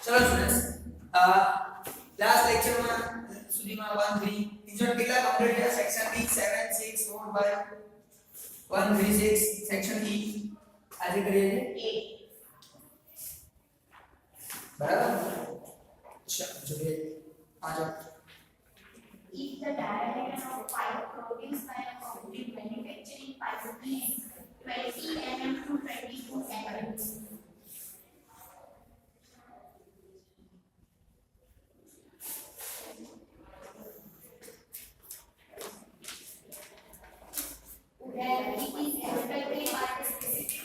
ચલો students last લેક્ચરમાં સુધીમાં 1 3 ઇન્સર્ટ કેટલા કમ્પ્લીટ થયા સેક્શન બી 7 6 4 5 1 3 6 સેક્શન ઈ આજે કરીએ છીએ 8 બરાબર ચાલો જોઈએ આજો If the diameter of pipe produced by a complete manufacturing pipe is 20 mm to 22 mm. Then it is expected by the specific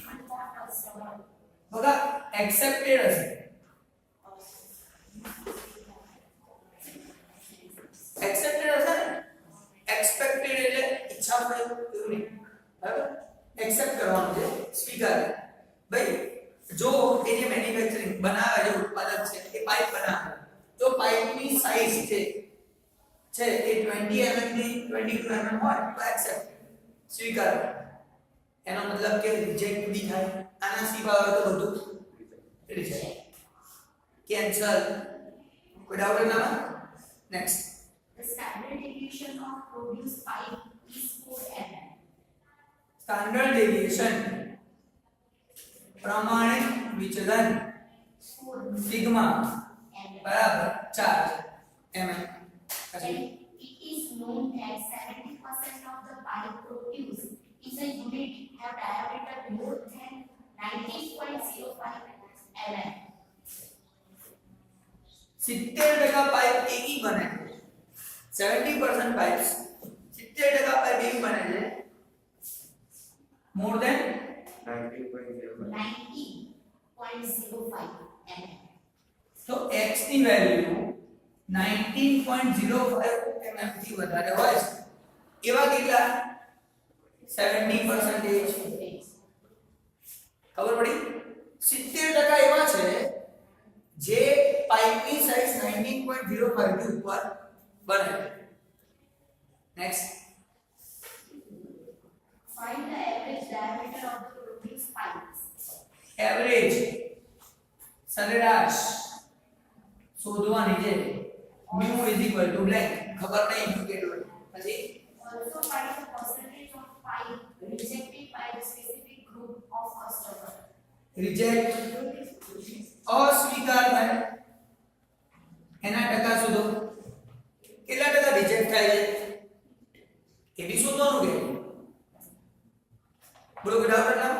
customer. બગા એક્સેપ્ટેડ હશે એક્સેપ્ટેડ હશે ને એક્સપેક્ટેડ એટલે ઈચ્છા હોય એવું નહીં બરાબર એક્સેપ્ટ કરવાનું છે સ્વીકાર ભાઈ જો એ જે મેન્યુફેક્ચરિંગ બનાવે જે ઉત્પાદક છે એ પાઇપ બનાવે તો પાઇપની સાઈઝ છે એ 20 mm ની 22 mm હોય તો એક્સેપ્ટ સ્વીકાર એનો મતલબ કે રિજેક્ટ બી થાય આના સિવાય તો બધું રિજેક્ટ કેન્સલ કોઈ ડાઉટ ના next The standard deviation of produced pipe is 4 mm. Standard deviation પ્રમાણિત વિચલન 4 સિગ્મા mm. બરાબર 4 mm And it is known that 70% of the pipe produced in the unit have diameter more than 19.05 mm. 70% pipe એકી બને છે 70% pipes 70% pipe એકી બને છે more than 90.05 mm. તો x ની વેલ્યુ 19.05 mm થી વધારે હોય છે એવા કેટલા 70% ખબર પડી 70% એવા છે જે પાઇપની સાઈઝ 19.05 થી ઉપર બને next Find the average diameter of the produced pipes. Average સરેરાશ શોધવાની છે mu blank ખબર નહીં mu કેટલું પછી Also find the percentage of pipe rejected by the specific group of customer. Reject અસ્વીકાર થાય એના ટકા શોધો કેટલા ટકા રિજેક્ટ થાય છે એ બી શોધવાનું કે બોલો બરાબર ના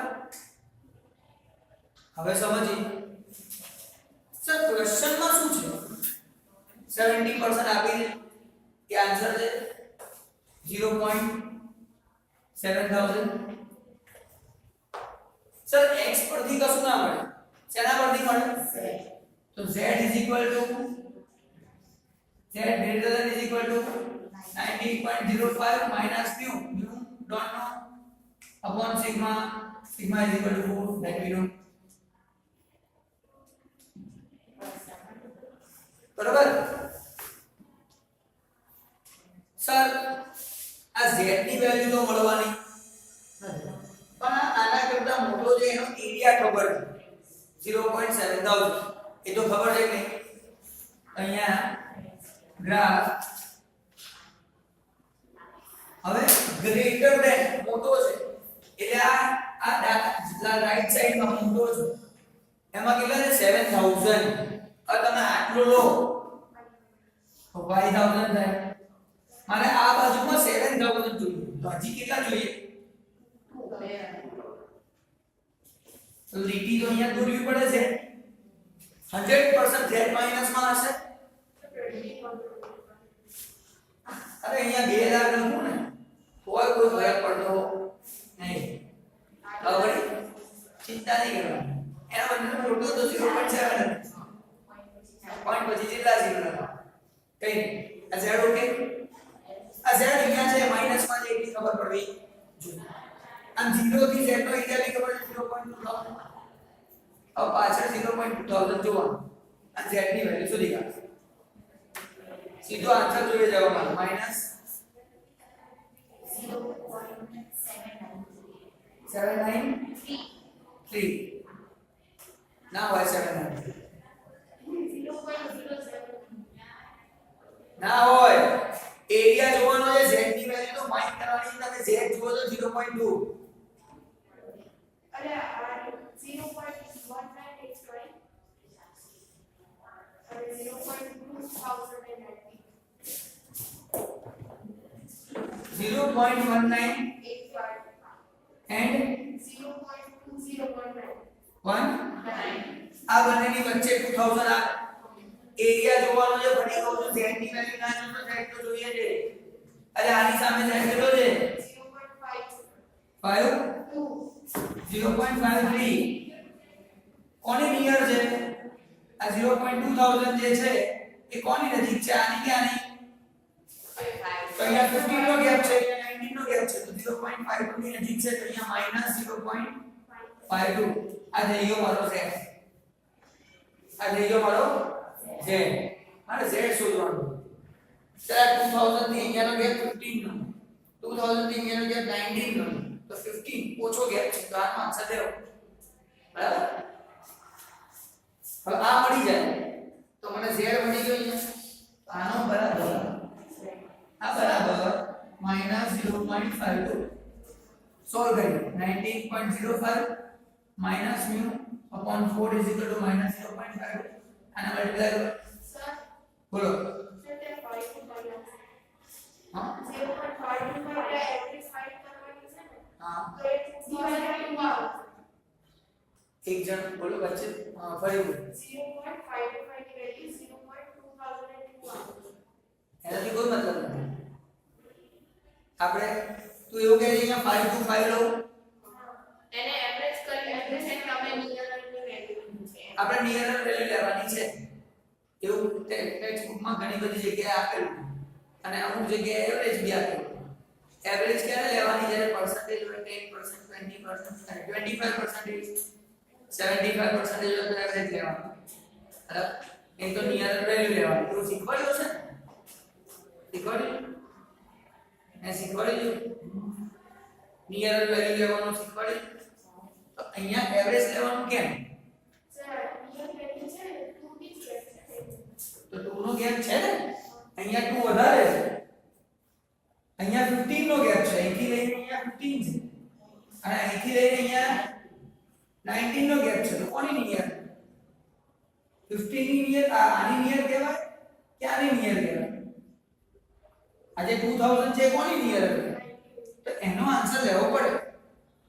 હવે સમજી સર ક્વેશ્ચનમાં શું છે 70% આપી છે કે આન્સર છે 0.7000 સર x પરથી કશું ના મળે શેના પરથી મળે તો z z greater than is equal to 19.05 minus mu don't know upon sigma is equal to 4 that we know બરાબર સર આ z ની વેલ્યુ તો મળવાની નથી પણ આના કરતા મોટો જે એનો એરિયા ખબર છે 0.7000 એ તો ખબર છે કે અહીંયા ગ્રાફ હવે ગ્રેટર ધેન મોટો છે એટલે આ રાઈટ સાઈડ માં મોટો છે એમાં કેટલા છે 7000 હવે તમે આટલો લો તો 5000 થાય મારે આ બાજુમાં 7000 જોઈએ તો હજી કેટલા જોઈએ તો લીટી તો અહીંયા દોરવી પડે છે 100% z માઈનસ માં હશે અરે અહીંયા 2 લાખ લખું ને કોઈ ફરક પડતો નહીં હવે ચિંતા નહીં કરવાની એના બદલે મોટો તો 0.7 પોઈન્ટ પછી જેટલા 0 લખવા કઈ આ z ઓકે આ z અહીંયા છે માઈનસ માં છે એટલી ખબર પડવી જોઈએ આમ 0 થી z નો એરિયા બી ખબર છે 0.2000 अब पाछળ 0.2000 જોવાનું આ z ની વેલ્યુ શોધી કાઢો સીધો આન્સર જોઈએ જવાબ માઈનસ 0.793. Now I 700. ના હોય એરિયા જોવાનો છે z ની વેલ્યુ તો ફાઇન્ડ કરવાની છે તમે z જુઓ તો 0.2 અરે આ 0.19 અરે 0.2090 0.19 and 0.2019 1 આ બંનેની વચ્ચે 2000 આ એરિયા જોવાનો છે ફરી કહું છું z ની વેલ્યુ ના જો તો z તો જોઈએ છે અરે આની સામે z કેટલો છે 5 0.53 કોની નિયર છે આ 0.2000 જે છે એ કોની નજીક છે આની કે આની તો અહીંયા 15 નો ગેપ છે અહીંયા 19 નો ગેપ છે તો 0.52 ની નજીક છે તો અહીંયા -0.52 આ થઈ ગયો મારો z આ થઈ ગયો મારો z મારે z શોધવાનું ચાલ 2000 થી અહીંયાનો ગેપ 15 નો 2000 થી અહીંયાનો ગેપ 19 નો તો 15 ઓછો ગેપ છે તો આનો આન્સર દેવો બરાબર હવે આ મળી જાય તો મને z મળી ગયો અહીંયા આનો બરાબર આ બરાબર -0.52 સોલ્વ કરીએ 19.05 minus mu upon 4 is equal to minus 0.5 અને મલ્ટીપ્લાય કરો સર બોલો સર તે 5 હા 0.5 પર એવરેજ ફાઇન્ડ કરવાની છે ને હા તો એ 2 આવશે એક જણ બોલો વચ્ચે ફરી બોલો 0.55 ની વેલ્યુ 0.2002 આવશે એનાથી કોઈ મતલબ નથી આપણે તું એવું કહે છે અહીંયા 5 to 5 લો એને એવરેજ કરી એવરેજ અને તમે નિયરની વેલ્યુ છે આપણે નિયર વેલ્યુ લેવાની છે એવું ટેક્સ્ટ બુકમાં ઘણી બધી જગ્યાએ આપેલું અને અમુક જગ્યાએ એવરેજ બી આપેલું એવરેજ ક્યારે લેવાની જ્યારે પર્સન્ટેજ હોય 10% 20% 25% 75% હોય તો એવરેજ લેવાનું બરાબર એ તો નિયર વેલ્યુ લેવાની એવું શીખવાડ્યું છે શીખવાડ્યું ને શીખવાડ્યું નિયર વેલ્યુ લેવાનું શીખવાડ્યું તો અહીંયા એવરેજ લેવાનું કેમ સર નિયર વેલ્યુ છે 2 ની છે તો 2 નો ગેપ છે ને અહીંયા 2 વધારે છે અહીંયા 15 નો ગેપ છે અહીંથી લઈને અહીંયા 15 છે અને અહીંથી લઈને અહીંયા 19 નો ગેપ છે તો કોની નિયર 15 ની નિયર આની નિયર કહેવાય કે આની નિયર કહેવાય આજે 2000 છે કોની નિયર તો એનો આન્સર લેવો પડે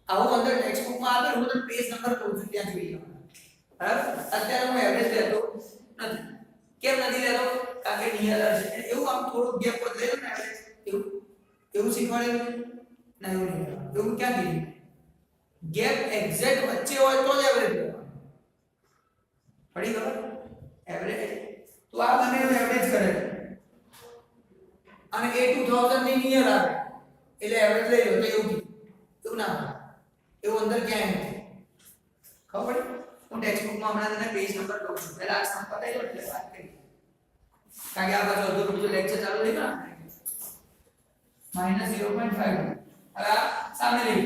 આવું અંદર ટેક્સ્ટ બુકમાં આપેલું હું તમને પેજ નંબર કહું છું ત્યાં જોઈ લો બરાબર અત્યારે હું એવરેજ લેતો નથી કેમ નથી લેતો કારણ કે નિયર છે એવું આમ થોડું ગેપ વધે ને એવરેજ એવું શીખવાડેલું ના એવું નહીં એવું ક્યાં કીધું ગેપ એક્ઝેક્ટ વચ્ચે હોય તો જ એવરેજ લેવાનું પડી ખબર એવરેજ તો આ બંનેનો એવરેજ કરે અને એ 2000 ની નિયર આવે એટલે એવરેજ લઈ લો તો એવું ના હોય એવું અંદર ક્યાંય નથી ખબર પડી હું ટેક્સ્ટ બુકમાં હમણાં તને પેજ નંબર દઉં છું પહેલા આ સમ પતાવી લો એટલે વાત કરી કારણ કે આ બાજુ અધૂરું બીજો લેક્ચર ચાલુ થઈ ગયો ને -0.5 હવે આ સામે લઈ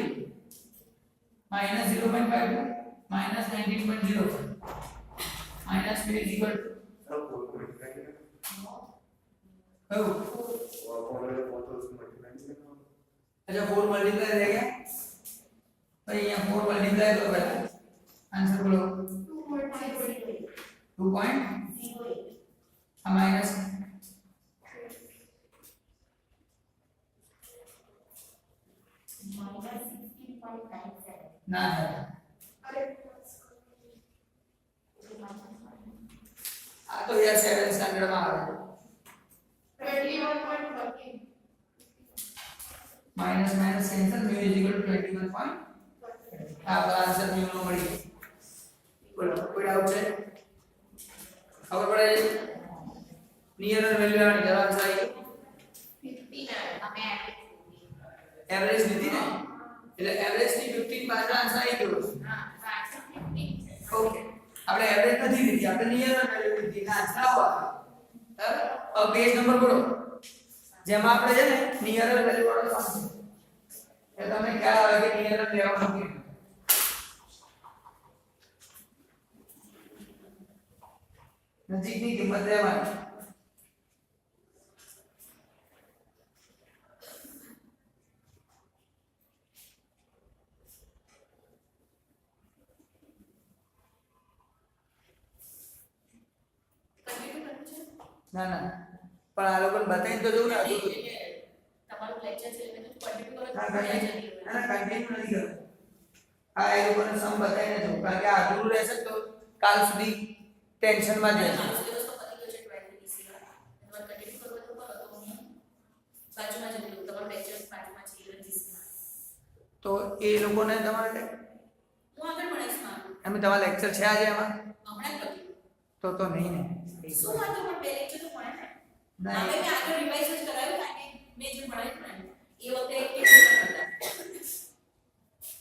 -0.5 -19.05 minus 2 is equal to अच्छा 4 मल्टीप्लाई रह गया भाई यहाँ 4 मल्टीप्लाई करो पहले आंसर बोलो 2.08 माइनस ना है आ तो यार 7 स्टैंडर्ड में आ रहा है 21.13 minus minus cancel mu is equal to 21 point आपका आंसर म्यू नो मળી બોલો કોઈ ડાઉટ છે ખબર પડે નિયર વેલ્યુ લેવાની જરા આન્સર આવી 59 અમે એવરેજ લીધી ને એટલે એવરેજ ની 15 પાછળ આન્સર આવી ગયો હા આન્સર 15 ઓકે આપણે એવરેજ નથી લીધી આપણે નિયર વેલ્યુ લીધી ના આન્સર આવો બરાબર હવે પેજ નંબર બોલો જેમાં આપણે છે ને નિયર વેલ્યુ વાળો સમ છે એ તમને ખ્યાલ આવે કે નિયર લેવાનું કે નજીકની કિંમત લેવાની ના ના પણ આ લોકોને બતાવીને તો જોઉં ને અધૂરું. તમારું લેક્ચર છે એટલે તો કન્ટિન્યુ કરો ના તો ભણ્યા જ નહીં હોય. કન્ટિન્યુ નથી કરવું. આ એ લોકોને સમ બતાવીને જોઉં કારણ કે આ અધૂરું રહેશે તો કાલ સુધી ટેન્શનમાં જ રહેશે. મારો સિલેબસ તો પતી ગયો છે 12 BC નો. તમારે કન્ટિન્યુ કરવું હોય તો કરો તો હું બાજુમાં જતી રહું. તમારું લેક્ચર બાજુમાં છે 11 BC માં. તો એ લોકોને તમારે હું આગળ ભણાવીશ માં. એમ તમારા લેક્ચર છે આજે એમાં હમણાં જ પત્યું. તો નહીં ને શું વાંધો પણ બે લેક્ચર તો ભણ્યા ને. નહીં. મેં આગળ રિવાઇઝ જ કરાવ્યું કારણ કે મેં જે ભણાવ્યું ને એ વખતે એક લેક્ચર હતા.